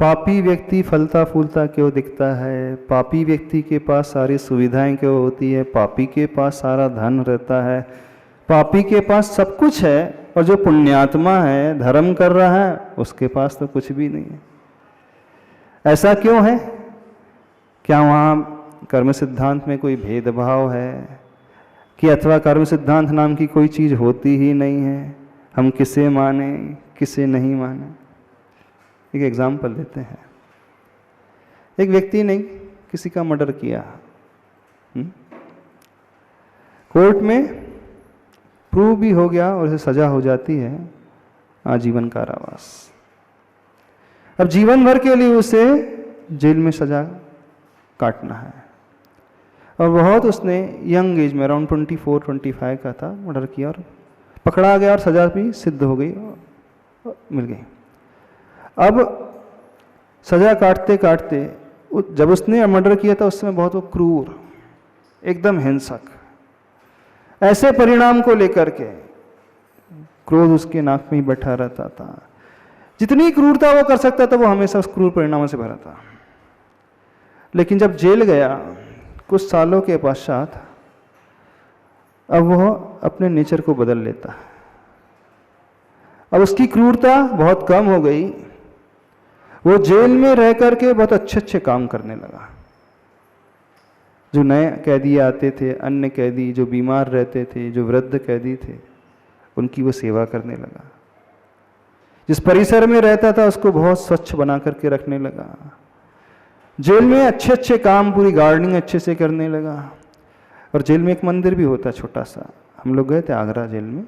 पापी व्यक्ति फलता फूलता क्यों दिखता है? पापी व्यक्ति के पास सारी सुविधाएं क्यों होती है? पापी के पास सारा धन रहता है, पापी के पास सब कुछ है, और जो पुण्यात्मा है, धर्म कर रहा है, उसके पास तो कुछ भी नहीं है। ऐसा क्यों है? क्या वहाँ कर्म सिद्धांत में कोई भेदभाव है कि अथवा कर्म सिद्धांत नाम की कोई चीज़ होती ही नहीं है? हम किसे माने, किसे नहीं माने? एक एग्जाम्पल देते हैं। एक व्यक्ति ने किसी का मर्डर किया, कोर्ट में प्रूव भी हो गया और उसे सजा हो जाती है आजीवन कारावास। अब जीवन भर के लिए उसे जेल में सजा काटना है, और बहुत उसने यंग एज में अराउंड 24-25 का था, मर्डर किया और पकड़ा गया और सजा भी सिद्ध हो गई और मिल गई। अब सजा काटते काटते जब उसने मर्डर किया था उस समय बहुत वो क्रूर, एकदम हिंसक, ऐसे परिणाम को लेकर के क्रोध उसके नाक में ही बैठा रहता था। जितनी क्रूरता वो कर सकता था वो हमेशा उस क्रूर परिणामों से भरा था। लेकिन जब जेल गया कुछ सालों के पश्चात, अब वह अपने नेचर को बदल लेता है। अब उसकी क्रूरता बहुत कम हो गई, वो जेल में रह करके बहुत अच्छे अच्छे काम करने लगा। जो नए कैदी आते थे, अन्य कैदी जो बीमार रहते थे, जो वृद्ध कैदी थे, उनकी वो सेवा करने लगा। जिस परिसर में रहता था उसको बहुत स्वच्छ बना करके रखने लगा। जेल में अच्छे अच्छे काम, पूरी गार्डनिंग अच्छे से करने लगा। और जेल में एक मंदिर भी होता है छोटा सा, हम लोग गए थे आगरा जेल में,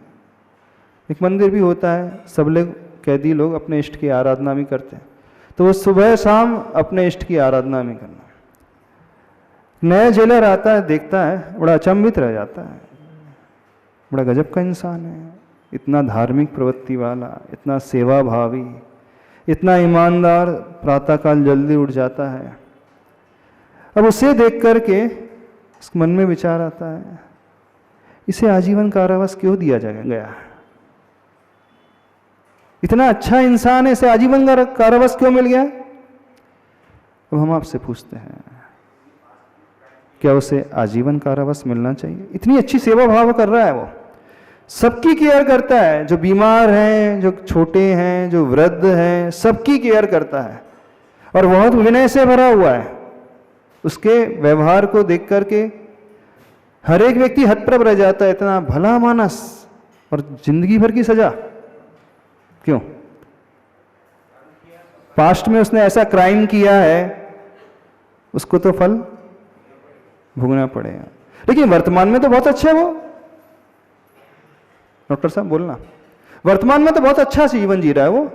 एक मंदिर भी होता है। सब लोग कैदी लोग अपने इष्ट की आराधना भी करते हैं, तो वो सुबह शाम अपने इष्ट की आराधना भी करना। नया जेलर आता है, देखता है, बड़ा अचंभित रह जाता है, बड़ा गजब का इंसान है, इतना धार्मिक प्रवृत्ति वाला, इतना सेवा भावी, इतना ईमानदार, प्रातःकाल जल्दी उठ जाता है। अब उसे देख करके उसके मन में विचार आता है, इसे आजीवन कारावास क्यों दिया गया? इतना अच्छा इंसान है, इसे आजीवन कारावास क्यों मिल गया? अब हम आपसे पूछते हैं, क्या उसे आजीवन कारावास मिलना चाहिए? इतनी अच्छी सेवा भाव कर रहा है, वो सबकी केयर करता है, जो बीमार हैं, जो छोटे हैं, जो वृद्ध हैं, सबकी केयर करता है, और बहुत विनय से भरा हुआ है। उसके व्यवहार को देख करके हर एक व्यक्ति हतप्रभ रह जाता है, इतना भला मानस, और जिंदगी भर की सजा क्यों? पास्ट में उसने ऐसा क्राइम किया है, उसको तो फल भोगना पड़ेगा। लेकिन वर्तमान में तो बहुत अच्छा है वो, डॉक्टर साहब बोलना, वर्तमान में तो बहुत अच्छा जीवन जी रहा है वो,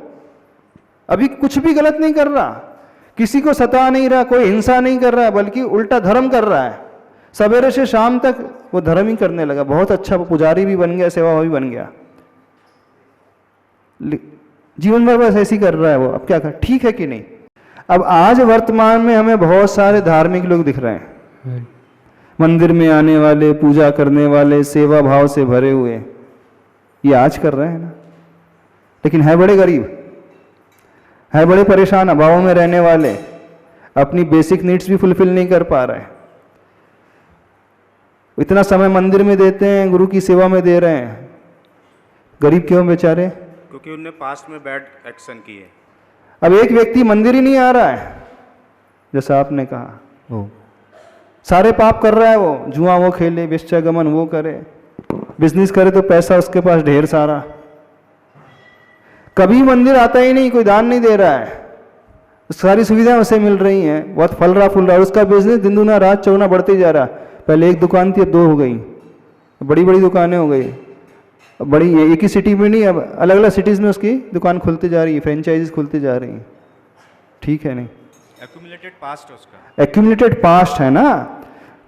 अभी कुछ भी गलत नहीं कर रहा, किसी को सता नहीं रहा, कोई हिंसा नहीं कर रहा, बल्कि उल्टा धर्म कर रहा है। सवेरे से शाम तक वो धर्म ही करने लगा, बहुत अच्छा, वो पुजारी भी बन गया, सेवा भी बन गया, जीवन भर बस ऐसे ही कर रहा है वो। अब क्या कर, ठीक है कि नहीं? अब आज वर्तमान में हमें बहुत सारे धार्मिक लोग दिख रहे हैं, मंदिर में आने वाले, पूजा करने वाले, सेवा भाव से भरे हुए, ये आज कर रहे हैं ना, लेकिन है बड़े गरीब, है बड़े परेशान, अभावों में रहने वाले, अपनी बेसिक नीड्स भी फुलफिल नहीं कर पा रहे। इतना समय मंदिर में देते हैं, गुरु की सेवा में दे रहे हैं, गरीब क्यों बेचारे? क्योंकि उनने पास्ट में बैड एक्शन किए। अब एक व्यक्ति मंदिर ही नहीं आ रहा है, जैसा आपने कहा, वो सारे पाप कर रहा है, वो जुआ वो खेले, वेश्यागमन वो करे, बिजनेस करे तो पैसा उसके पास ढेर सारा, कभी मंदिर आता ही नहीं, कोई दान नहीं दे रहा है, सारी सुविधाएं उसे मिल रही हैं, बहुत फल रहा फूल रहा, उसका बिजनेस दिन दुना रात चौगुना बढ़ते जा रहा। पहले एक दुकान थी, अब 2 हो गई, बड़ी बड़ी दुकानें हो गई, बड़ी, एक ही सिटी में नहीं, अब अलग अलग सिटीज में उसकी दुकान खुलती जा रही है, फ्रेंचाइजीज खुलती जा रही हैं। ठीक है नहीं? एक्यूमुलेटेड पास्ट उसका, एक्यूमुलेटेड पास्ट है ना,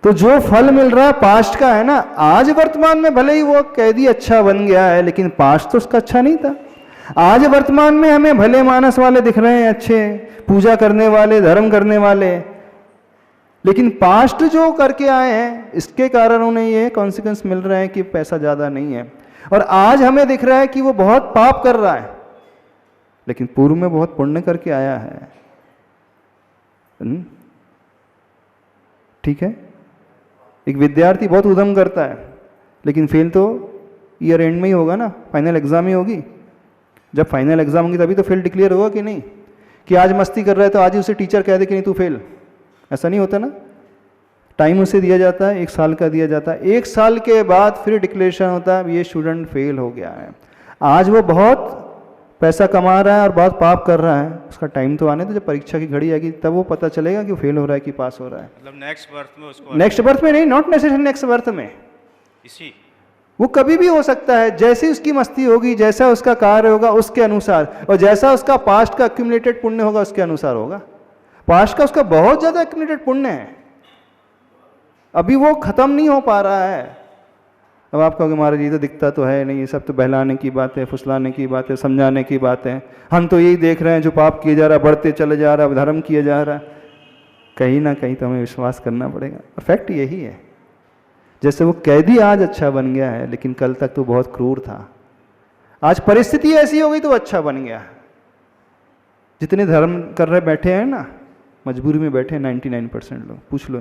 तो जो फल मिल रहा है पास्ट का है ना। आज वर्तमान में भले ही वो कैदी अच्छा बन गया है, लेकिन पास्ट तो उसका अच्छा नहीं था। आज वर्तमान में हमें भले मानस वाले दिख रहे हैं, अच्छे पूजा करने वाले, धर्म करने वाले, लेकिन पास्ट जो करके आए हैं इसके कारण उन्हें ये कॉन्सिक्वेंस मिल रहे हैं कि पैसा ज़्यादा नहीं है। और आज हमें दिख रहा है कि वो बहुत पाप कर रहा है, लेकिन पूर्व में बहुत पुण्य करके आया है, ठीक है, एक विद्यार्थी बहुत उद्यम करता है लेकिन फेल तो ईयर एंड में ही होगा ना, फाइनल एग्जाम ही होगी। जब फाइनल एग्जाम होगी तभी तो फेल डिक्लेयर होगा कि नहीं, कि आज मस्ती कर रहा है तो आज ही उसे टीचर कह दे कि नहीं तू फेल, ऐसा नहीं होता ना। टाइम उसे दिया जाता है, 1 साल का दिया जाता है, 1 साल के बाद फिर डिक्लेरेशन होता है ये स्टूडेंट फेल हो गया है। आज वो बहुत पैसा कमा रहा है और बहुत पाप कर रहा है, उसका टाइम तो आने तो, जब परीक्षा की घड़ी आएगी तब वो पता चलेगा कि वो फेल हो रहा है कि पास हो रहा है। मतलब नेक्स्ट बर्थ में उसको, नेक्स्ट बर्थ में नहीं, नॉट नेसेसरी नेक्स्ट बर्थ में, इसी वो कभी भी हो सकता है। जैसी उसकी मस्ती होगी, जैसा उसका कार्य होगा उसके अनुसार, और जैसा उसका पास्ट का एक्यूमुलेटेड पुण्य होगा उसके अनुसार होगा। पास्ट का उसका बहुत ज्यादा एक्यूमुलेटेड पुण्य है, अभी वो खत्म नहीं हो पा रहा है। अब आप कहोगे महाराज ये तो दिखता तो है नहीं, ये सब तो बहलाने की बात है, फुसलाने की बात है, समझाने की बात है, हम तो यही देख रहे हैं जो पाप किए जा रहा है बढ़ते चले जा रहा है, धर्म किया जा रहा है। कहीं ना कहीं तो हमें विश्वास करना पड़ेगा, और फैक्ट यही है। जैसे वो कैदी आज अच्छा बन गया है लेकिन कल तक तो बहुत क्रूर था, आज परिस्थिति ऐसी हो गई तो अच्छा बन गया। जितने धर्म कर रहे बैठे हैं ना, मजबूरी में बैठे हैं 99% लोग, पूछ लो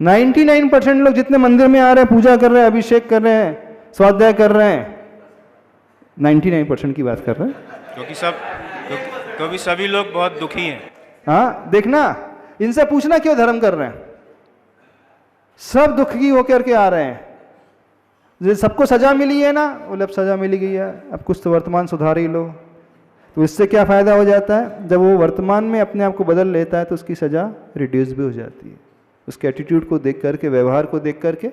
99% लोग जितने मंदिर में आ रहे हैं, पूजा कर रहे हैं, अभिषेक कर रहे हैं, स्वाध्याय कर रहे हैं, 99% की बात कर रहे हैं, क्योंकि सभी लोग बहुत दुखी हैं। हाँ देखना, इनसे पूछना क्यों धर्म कर रहे हैं, सब दुखी होकर के आ रहे हैं। सबको सजा मिली है ना, बोले अब सजा मिली गई है, अब कुछ तो वर्तमान सुधार ही लो। तो इससे क्या फायदा हो जाता है, जब वो वर्तमान में अपने आप को बदल लेता है तो उसकी सजा रिड्यूस भी हो जाती है। उसके एटीट्यूड को देख करके, व्यवहार को देख करके,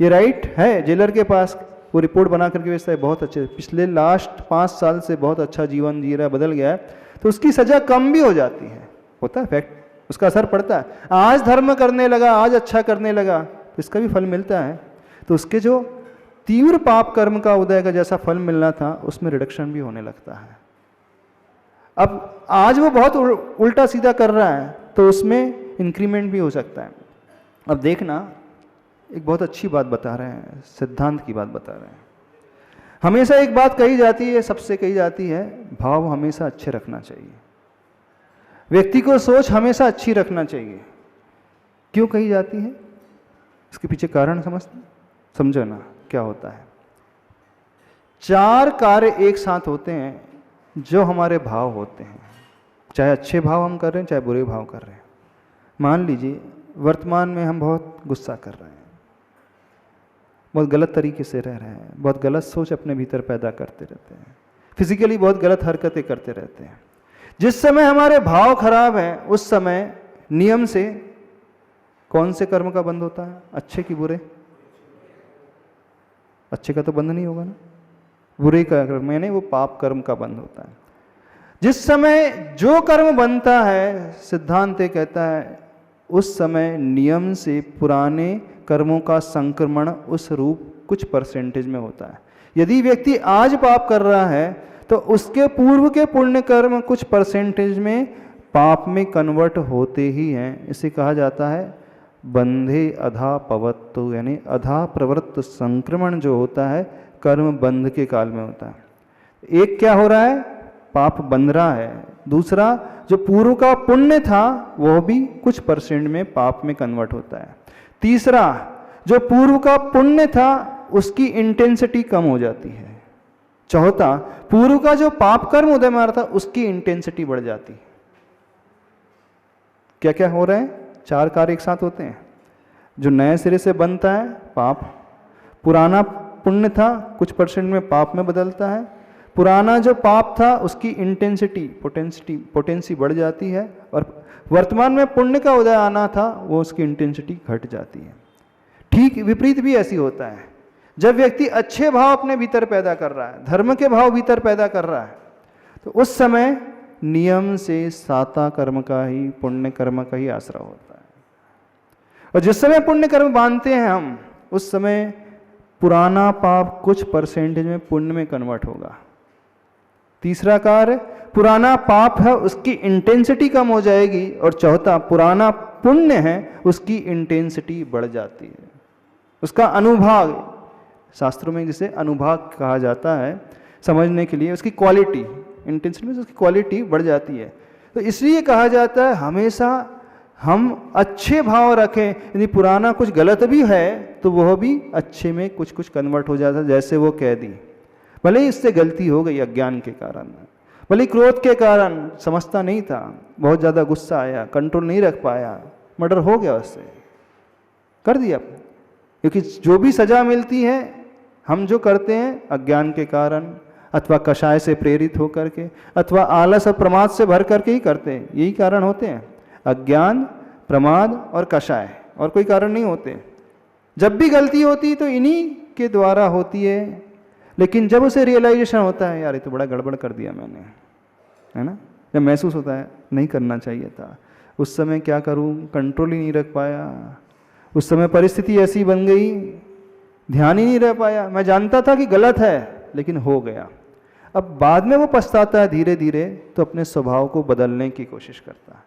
ये राइट है जेलर के पास, वो रिपोर्ट बना करके भेजता है बहुत अच्छे, पिछले लास्ट 5 साल से बहुत अच्छा जीवन जी रहा है, बदल गया है, तो उसकी सजा कम भी हो जाती है। होता है फैक्ट, उसका असर पड़ता है। आज धर्म करने लगा, आज अच्छा करने लगा तो इसका भी फल मिलता है। तो उसके जो तीव्र पाप कर्म का उदय का जैसा फल मिलना था उसमें रिडक्शन भी होने लगता है। अब आज वो बहुत उल्टा सीधा कर रहा है तो उसमें इंक्रीमेंट भी हो सकता है। अब देखना, एक बहुत अच्छी बात बता रहे हैं, सिद्धांत की बात बता रहे हैं। हमेशा एक बात कही जाती है, सबसे कही जाती है, भाव हमेशा अच्छे रखना चाहिए, व्यक्ति को सोच हमेशा अच्छी रखना चाहिए। क्यों कही जाती है, इसके पीछे कारण समझो ना क्या होता है। 4 कार्य एक साथ होते हैं जो हमारे भाव होते हैं, चाहे अच्छे भाव हम कर रहे हैं चाहे बुरे भाव कर रहे हैं। मान लीजिए वर्तमान में हम बहुत गुस्सा कर रहे हैं, बहुत गलत तरीके से रह रहे हैं, बहुत गलत सोच अपने भीतर पैदा करते रहते हैं, फिजिकली बहुत गलत हरकतें करते रहते हैं। जिस समय हमारे भाव खराब हैं उस समय नियम से कौन से कर्म का बंध होता है, अच्छे कि बुरे? अच्छे का तो बंध नहीं होगा ना, बुरे का कर्म यानी वो पाप कर्म का बंध होता है। जिस समय जो कर्म बनता है, सिद्धांत कहता है उस समय नियम से पुराने कर्मों का संक्रमण उस रूप कुछ परसेंटेज में होता है। यदि व्यक्ति आज पाप कर रहा है तो उसके पूर्व के पुण्य कर्म कुछ परसेंटेज में पाप में कन्वर्ट होते ही हैं। इसे कहा जाता है बंधे अधा पवत्तो, यानी अधा प्रवृत्त संक्रमण जो होता है कर्म बंध के काल में होता है। एक क्या हो रहा है, पाप बंध रहा है, दूसरा जो पूर्व का पुण्य था वह भी कुछ परसेंट में पाप में कन्वर्ट होता है, तीसरा जो पूर्व का पुण्य था उसकी इंटेंसिटी कम हो जाती है, चौथा पूर्व का जो पाप कर्म उदय में आ रहा था उसकी इंटेंसिटी बढ़ जाती है। क्या क्या हो रहा है, 4 कार्य एक साथ होते हैं। जो नए सिरे से बनता है पाप, पुराना पुण्य था कुछ परसेंट में पाप में बदलता है, पुराना जो पाप था उसकी इंटेंसिटी पोटेंसी बढ़ जाती है, और वर्तमान में पुण्य का उदय आना था वो उसकी इंटेंसिटी घट जाती है। ठीक विपरीत भी ऐसी होता है, जब व्यक्ति अच्छे भाव अपने भीतर पैदा कर रहा है, धर्म के भाव भीतर पैदा कर रहा है, तो उस समय नियम से साता कर्म का ही, पुण्य कर्म का ही आश्रय होता है। और जिस समय पुण्य कर्म बांधते हैं हम, उस समय पुराना पाप कुछ परसेंटेज में पुण्य में कन्वर्ट होगा। तीसरा कार्य, पुराना पाप है उसकी इंटेंसिटी कम हो जाएगी, और चौथा पुराना पुण्य है उसकी इंटेंसिटी बढ़ जाती है। उसका अनुभाग, शास्त्रों में जिसे अनुभाग कहा जाता है, समझने के लिए उसकी क्वालिटी, इंटेंसिटी में उसकी क्वालिटी बढ़ जाती है। तो इसलिए कहा जाता है हमेशा हम अच्छे भाव रखें, यदि पुराना कुछ गलत भी है तो वह भी अच्छे में कुछ कुछ कन्वर्ट हो जाता है। जैसे वो कैदी, भले ही इससे गलती हो गई अज्ञान के कारण, भले ही क्रोध के कारण, समझता नहीं था, बहुत ज़्यादा गुस्सा आया, कंट्रोल नहीं रख पाया, मर्डर हो गया, उससे कर दिया। क्योंकि जो भी सज़ा मिलती है हम जो करते हैं अज्ञान के कारण, अथवा कषाय से प्रेरित होकर के, अथवा आलस और प्रमाद से भर करके ही करते हैं। यही कारण होते हैं, अज्ञान, प्रमाद और कषाय, और कोई कारण नहीं होते। जब भी गलती होती तो इन्हीं के द्वारा होती है। लेकिन जब उसे रियलाइजेशन होता है यार ये तो बड़ा गड़बड़ कर दिया मैंने, है ना, जब महसूस होता है नहीं करना चाहिए था, उस समय क्या करूं, कंट्रोल ही नहीं रख पाया, उस समय परिस्थिति ऐसी बन गई, ध्यान ही नहीं रह पाया, मैं जानता था कि गलत है लेकिन हो गया। अब बाद में वो पछताता है धीरे धीरे, तो अपने स्वभाव को बदलने की कोशिश करता है।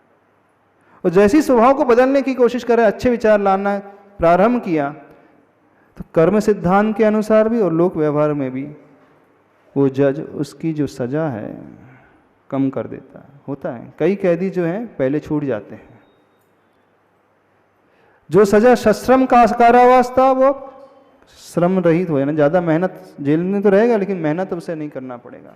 और जैसे ही स्वभाव को बदलने की कोशिश करे, अच्छे विचार लाना प्रारंभ किया, तो कर्म सिद्धांत के अनुसार भी और लोक व्यवहार में भी वो जज उसकी जो सजा है कम कर देता है। होता है कई कैदी जो हैं पहले छूट जाते हैं। जो सजा सश्रम का कारावास था वो श्रम रहित हो, ना ज़्यादा मेहनत, जेल में तो रहेगा लेकिन मेहनत उसे नहीं करना पड़ेगा,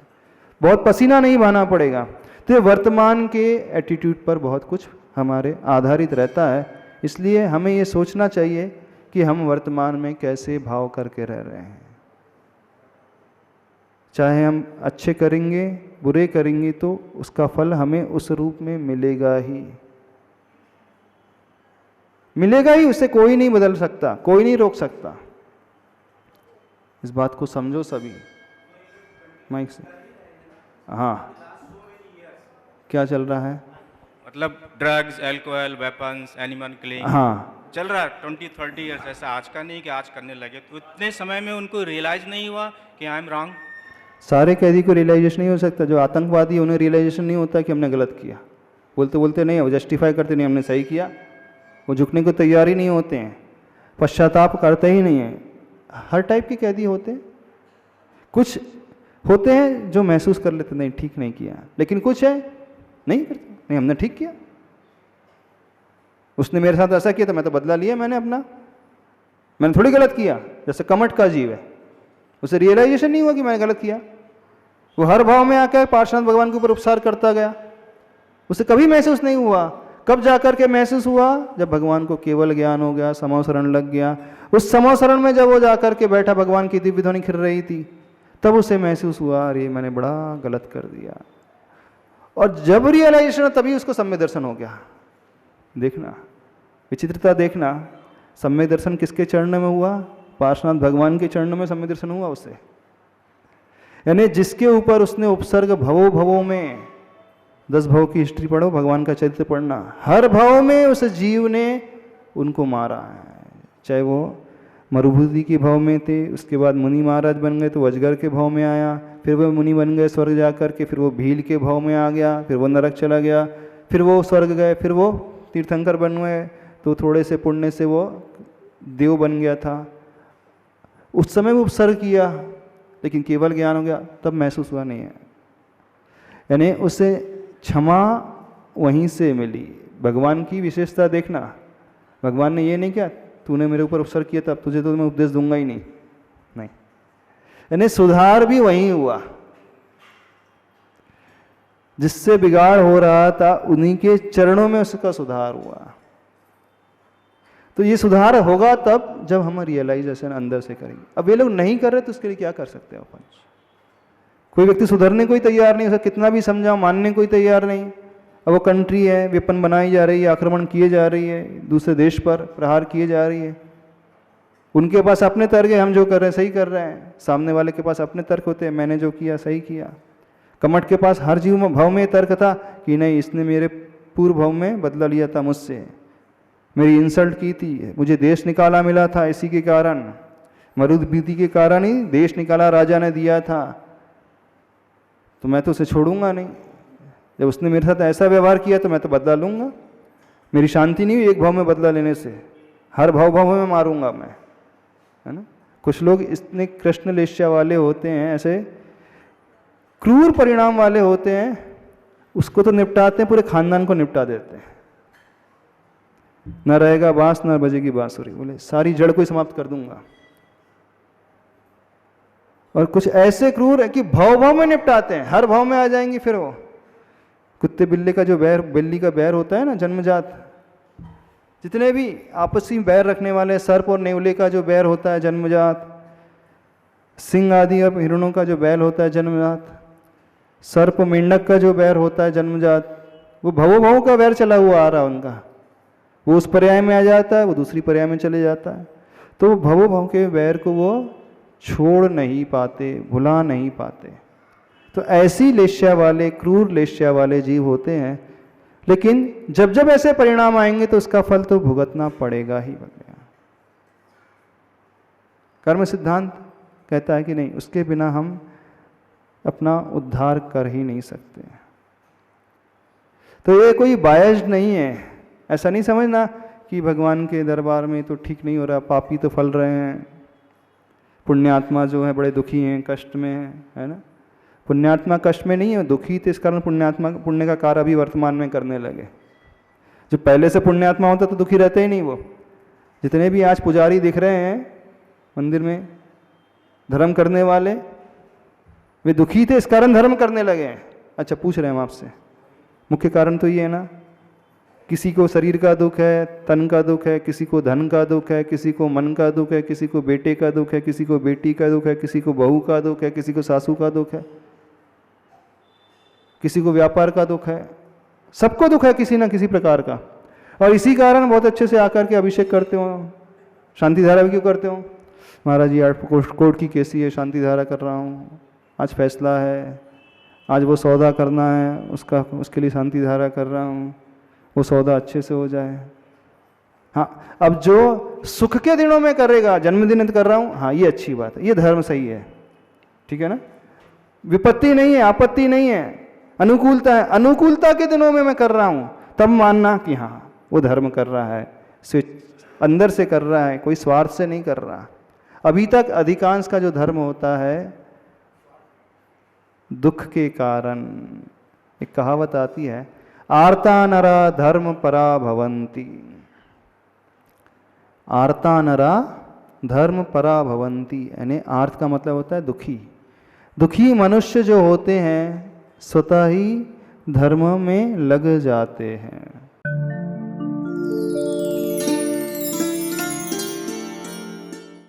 बहुत पसीना नहीं बहाना पड़ेगा। तो ये वर्तमान के एटीट्यूड पर बहुत कुछ हमारे आधारित रहता है। इसलिए हमें ये सोचना चाहिए कि हम वर्तमान में कैसे भाव करके रह रहे हैं। चाहे हम अच्छे करेंगे बुरे करेंगे तो उसका फल हमें उस रूप में मिलेगा ही, मिलेगा ही, उसे कोई नहीं बदल सकता, कोई नहीं रोक सकता। इस बात को समझो सभी। माइक से, हाँ क्या चल रहा है? मतलब drugs, alcohol, weapons, animal killing, हाँ चल रहा है 20-30 ईयर्स। ऐसा आज का नहीं कि आज करने लगे, तो इतने समय में उनको रियलाइज नहीं हुआ कि आई एम रॉन्ग। सारे कैदी को रियलाइजेशन नहीं हो सकता। जो आतंकवादी है उन्हें रियलाइजेशन नहीं होता कि हमने गलत किया, बोलते बोलते नहीं, वो जस्टिफाई करते नहीं हमने सही किया, वो झुकने को तैयार ही नहीं होते हैं, पश्चाताप करते ही नहीं हैं। हर टाइप के कैदी होते हैं। कुछ होते हैं जो महसूस कर लेते नहीं ठीक नहीं किया, लेकिन कुछ है नहीं करते, नहीं हमने ठीक किया, उसने मेरे साथ ऐसा किया तो मैं तो बदला लिया मैंने अपना, मैंने थोड़ी गलत किया। जैसे कमठ का जीव है, उसे रियलाइजेशन नहीं हुआ कि मैंने गलत किया, वो हर भाव में आकर पार्श्वनाथ भगवान के ऊपर उपसार करता गया, उसे कभी महसूस नहीं हुआ। कब जाकर के महसूस हुआ? जब भगवान को केवल ज्ञान हो गया, समोसरण लग गया। उस समोसरण में जब वो जाकर के बैठा, भगवान की दिव्य ध्वनि खिल रही थी, तब उसे महसूस हुआ अरे मैंने बड़ा गलत कर दिया। और जब रियलाइजेशन तभी उसको सम्यक दर्शन हो गया। देखना विचित्रता, देखना सम्यक दर्शन किसके चरण में हुआ? पार्श्वनाथ भगवान के चरणों में सम्यक दर्शन हुआ उसे। यानी जिसके ऊपर उसने उपसर्ग भवो भवों में, 10 भव की हिस्ट्री पढ़ो, भगवान का चरित्र पढ़ना, हर भव में उस जीव ने उनको मारा है। चाहे वो मरुभूति के भव में थे, उसके बाद मुनि महाराज बन गए तो अजगर के भव में आया, फिर वो मुनि बन गए स्वर्ग जाकर के, फिर वो भील के भव में आ गया, फिर वो नरक चला गया, फिर वो स्वर्ग गए, फिर वो तीर्थंकर बन गए तो थोड़े से पुण्य से वो देव बन गया था। उस समय वो उपसर्ग किया, लेकिन केवल ज्ञान हो गया तब महसूस हुआ नहीं है। यानी उसे क्षमा वहीं से मिली। भगवान की विशेषता देखना, भगवान ने ये नहीं किया तूने मेरे ऊपर उपसर्ग किया तब तुझे तो मैं उपदेश दूंगा ही नहीं, नहीं। यानी सुधार भी वहीं हुआ। जिससे बिगाड़ हो रहा था उन्हीं के चरणों में उसका सुधार हुआ। तो ये सुधार होगा तब जब हम रियलाइजेशन अंदर से करेंगे। अब ये लोग नहीं कर रहे तो उसके लिए क्या कर सकते हैं अपन? कोई व्यक्ति सुधरने को ही तैयार नहीं, उसे कितना भी समझाओ मानने को ही तैयार नहीं। अब वो कंट्री है, वेपन बनाई जा रही है, आक्रमण किए जा रही है, दूसरे देश पर प्रहार किए जा रही है। उनके पास अपने तर्क है, हम जो कर रहे हैं सही कर रहे हैं। सामने वाले के पास अपने तर्क होते हैं, मैंने जो किया सही किया। कमठ के पास हर जीव में भाव में तर्क था कि नहीं इसने मेरे पूर्व भाव में बदला लिया था मुझसे, मेरी इंसल्ट की थी, मुझे देश निकाला मिला था, इसी के कारण मरुभूति के कारण ही देश निकाला राजा ने दिया था, तो मैं तो उसे छोड़ूंगा नहीं। जब उसने मेरे साथ ऐसा व्यवहार किया तो मैं तो बदला लूंगा। मेरी शांति नहीं हुई एक भाव में बदला लेने से, हर भाव में मारूंगा मैं, है ना। कुछ लोग इतने कृष्ण लेष्या वाले होते हैं, ऐसे क्रूर परिणाम वाले होते हैं, उसको तो निपटाते हैं, पूरे खानदान को निपटा देते हैं। न रहेगा बांस न बजेगी बांसुरी, बोले सारी जड़ को ही समाप्त कर दूंगा। और कुछ ऐसे क्रूर है कि भाव में निपटाते हैं, हर भाव में आ जाएंगी। फिर वो कुत्ते बिल्ली का जो बैर, बिल्ली का बैर होता है ना जन्मजात, जितने भी आपसी में बैर रखने वाले, सर्प और नेवले का जो बैर होता है जन्मजात, सिंह आदि और हिरणों का जो बैर होता है जन्मजात, सर्प मेंढक का जो बैर होता है जन्मजात, वो भवों का बैर चला हुआ आ रहा है उनका। वो उस पर्याय में आ जाता है, वो दूसरी पर्याय में चले जाता है। तो भवों के बैर को वो छोड़ नहीं पाते, भुला नहीं पाते। तो ऐसी लेश्या वाले, क्रूर लेश्या वाले जीव होते हैं। लेकिन जब जब ऐसे परिणाम आएंगे तो उसका फल तो भुगतना पड़ेगा ही पड़ेगा। कर्म सिद्धांत कहता है कि नहीं, उसके बिना हम अपना उद्धार कर ही नहीं सकते। तो ये कोई बायस्ड नहीं है, ऐसा नहीं समझना कि भगवान के दरबार में तो ठीक नहीं हो रहा, पापी तो फल रहे हैं, पुण्यात्मा जो है बड़े दुखी हैं, कष्ट में है ना। पुण्यात्मा कष्ट में नहीं है, दुखी थे, इस कारण पुण्यात्मा पुण्य का कार्य अभी वर्तमान में करने लगे। जो पहले से पुण्यात्मा होता तो दुखी रहते ही नहीं। वो जितने भी आज पुजारी दिख रहे हैं मंदिर में, धर्म करने वाले, वे दुखी थे, इस कारण धर्म करने लगे हैं। अच्छा, पूछ रहे हैं हम आपसे, मुख्य कारण तो ये है ना, किसी को शरीर का दुख है, तन का दुख है, किसी को धन का दुख है, किसी को मन का दुख है, किसी को बेटे का दुख है, किसी को बेटी का दुख है, किसी को बहू का दुख है, किसी को सासू का दुख है, किसी को व्यापार का दुख है, सबको दुख है किसी ना किसी प्रकार का। और इसी कारण बहुत अच्छे से आकर के अभिषेक करते हो, शांति धारा भी क्यों करते हो? महाराज जी आज कोर्ट की केसी है, शांति धारा कर रहा हूँ, आज फैसला है, आज वो सौदा करना है, उसके लिए शांति धारा कर रहा हूँ, वो सौदा अच्छे से हो जाए। हाँ, अब जो सुख के दिनों में करेगा, जन्मदिन कर रहा हूँ, हाँ ये अच्छी बात है, ये धर्म सही है, ठीक है ना, विपत्ति नहीं है, आपत्ति नहीं है, अनुकूलता है। अनुकूलता के दिनों में मैं कर रहा हूँ, तब मानना कि हाँ वो धर्म कर रहा है, अंदर से कर रहा है, कोई स्वार्थ से नहीं कर रहा। अभी तक अधिकांश का जो धर्म होता है दुख के कारण। एक कहावत आती है, आर्ता नरा धर्म परा भवंती। आर्ता नरा धर्म परा भवंती, यानी आर्त का मतलब होता है दुखी। दुखी मनुष्य जो होते हैं स्वतः ही धर्म में लग जाते हैं।